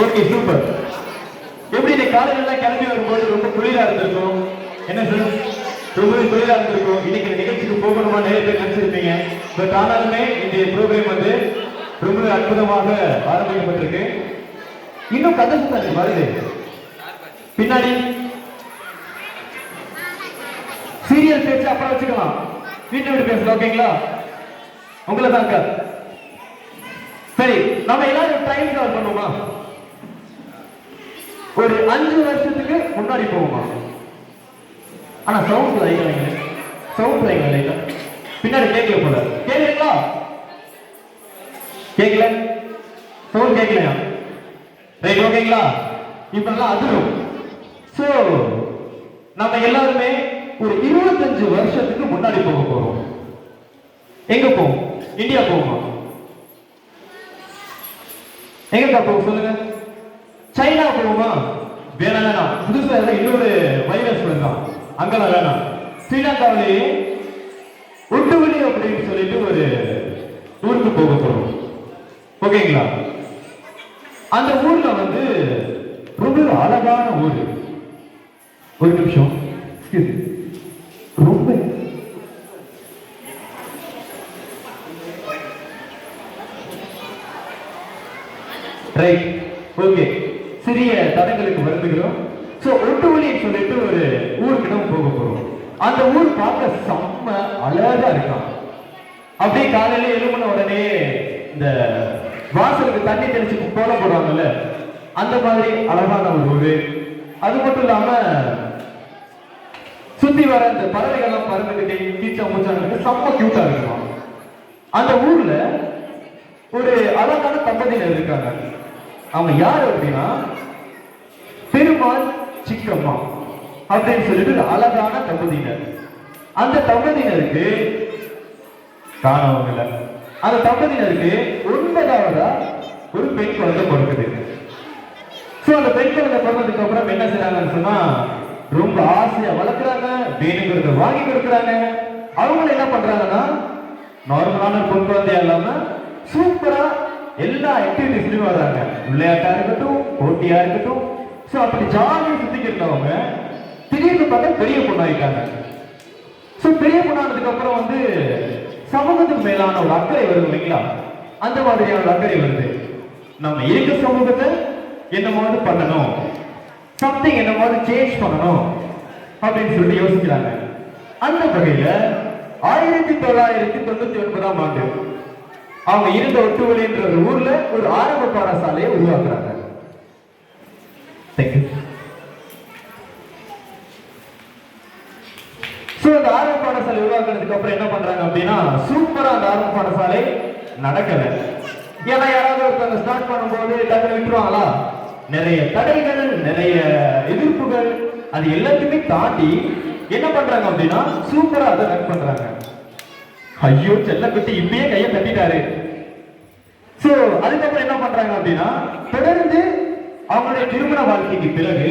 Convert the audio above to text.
Okay super. எப்படி இந்த காலையில கிளம்பி வரும்போது ரொம்ப குளிரா இருந்திருக்கும், என்ன சார்? ரொம்ப குளிரா இருந்திருக்கும். இன்னைக்கு இந்த நிகழ்ச்சிக்கு போகணுமா நிறைய பேர் நினைச்சிருப்பீங்க. பட் ஆனாலுமே இந்த ப்ரோக்ராம் வந்து ரொம்ப அற்புதமாக ஆரம்பிக்கப்பட்டிருக்கு. இன்னும் கதை சுத்தாது வருது பின்னாடி. சீரியல் பேச்சு அப்புறம் வச்சுக்கலாம், வீட்டை விட்டு பேசலாம். ஓகேங்களா? உங்களை தாங்க. சரி, நம்ம எல்லாரும் டைம் டிராவல் பண்ணுவோமா? ஒரு 5 வருஷத்துக்கு முன்னாடி போவோமா? ஆனா சவுண்ட் லைட் சவுண்ட் லைட் பின்னாடி கேட்கல போல. கேட்கலீங்களா? கேட்கல, சவுண்ட் கேட்கலையா? ரைட், ஓகேங்களா? இப்ப எல்லாம் அதிரும். சோ நம்ம எல்லாருமே ஒரு 25 வருஷத்துக்கு முன்னாடி போக போறோம். எங்க போவோம்? இந்தியா போவோமா? எங்க போவோம் சொல்லுங்க? சைனா போவோமா? வேணாம் வேணாம், புதுசா இன்னொரு வைரஸ் வருதான், அங்கெல்லாம் வேணாம். ஸ்ரீலங்காவிலேயே ஒட்டுவலி அப்படின்னு சொல்லிட்டு ஒரு ஊருக்கு போக போறோம். ஓகேங்களா? அந்த ஊர்ல வந்து ரொம்ப அழகான ஊர். ஒரு நிமிஷம், ரொம்ப ரைட், ஓகே, சிறிய தடங்களுக்கு வருந்துகிறோம். சோ ஒட்டுவலின்னு சொல்லிட்டு ஒரு ஊருக்கு நம்ம போக போறோம். அந்த ஊர் பார்க்க செம்ம அழகா இருக்கான். அப்படியே காலையில எழுப்பின உடனே இந்த வாசலுக்கு தண்ணி தெளிச்சு கோலம் போடுவாங்கல்ல, அந்த மாதிரி அழகான ஒரு ஊரு. அது மட்டும் இல்லாம சுத்தி வர இந்த பறவைகள்லாம் பறந்துகிட்டே கீச்சா மூச்சாங்க, செம்ம கியூட்டா இருக்கும். அந்த ஊர்ல ஒரு அழகான தம்பதியினர் இருக்காங்க. அவங்க யாரு அப்படின்னா பெருமாள் சிக்கம்மா அப்படின்னு சொல்லிட்டு அழகான தம்பதியினர். அந்த தம்பதியினருக்கு காணவங்க, அந்த தம்பதியினருக்கு 9வதா ஒரு பெண் குழந்தை பிறக்குது. சோ அந்த பெண் குழந்தை பிறந்ததுக்கு அப்புறம் என்ன செய்யறாங்கன்னு சொன்னா, ரொம்ப ஆசையா வளர்க்குறாங்க, வேணுங்கிறத வாங்கி கொடுக்குறாங்க. அவங்களும் என்ன பண்றாங்கன்னா, நார்மலான பொன் குழந்தையா இல்லாம சூப்பரா எல்லா ஆக்டிவிட்டிஸ்லயும் வர்றாங்க. விளையாட்டா இருக்கட்டும், போட்டியா இருக்கட்டும். சோ அப்படி ஜாலியா சுத்திக்கிட்டு அவங்க திடீர்னு பார்த்தா பெரிய பொண்ணாயிட்டாங்க. சோ பெரிய பொண்ணானதுக்கு அப்புறம் வந்து சமூகத்துக்கு மேலான ஒரு அக்கறை வருது இல்லைங்களா? அந்த மாதிரியான ஒரு அக்கறை வருது. நம்ம இருக்க சமூகத்தை என்னமாவது பண்ணணும், சம்திங் என்னமாவது சேஞ்ச் பண்ணணும் அப்படின்னு சொல்லிட்டு யோசிக்கிறாங்க. அந்த வகையில 1999ஆம் ஆண்டு அவங்க இருந்த ஒட்டுவலின்ற ஒரு ஊர்ல ஒரு ஆரம்ப பாடசாலையை உருவாக்குறாங்க. அந்த ஆரம்ப பாடசாலை உருவாக்குறதுக்கு அப்புறம் என்ன பண்றாங்க அப்படின்னா, சூப்பரா அந்த ஆரம்ப பாடசாலை நடக்கல. ஏன்னா யாராவது ஒருத்தவங்க ஸ்டார்ட் பண்ணும்போது டக்குனு விட்டுருவாங்களா? நிறைய தடைகள், நிறைய எதிர்ப்புகள், அது எல்லாத்தையுமே தாண்டி என்ன பண்றாங்க அப்படின்னா சூப்பரா அதை ரன் பண்றாங்க. ஐயோ செல்ல குட்டி இப்பயே கையை தட்டிட்டாரு. சோ அதுக்கப்புறம் என்ன பண்றாங்க அப்படின்னா, தொடர்ந்து அவங்களுடைய திருமண வாழ்க்கைக்கு பிறகு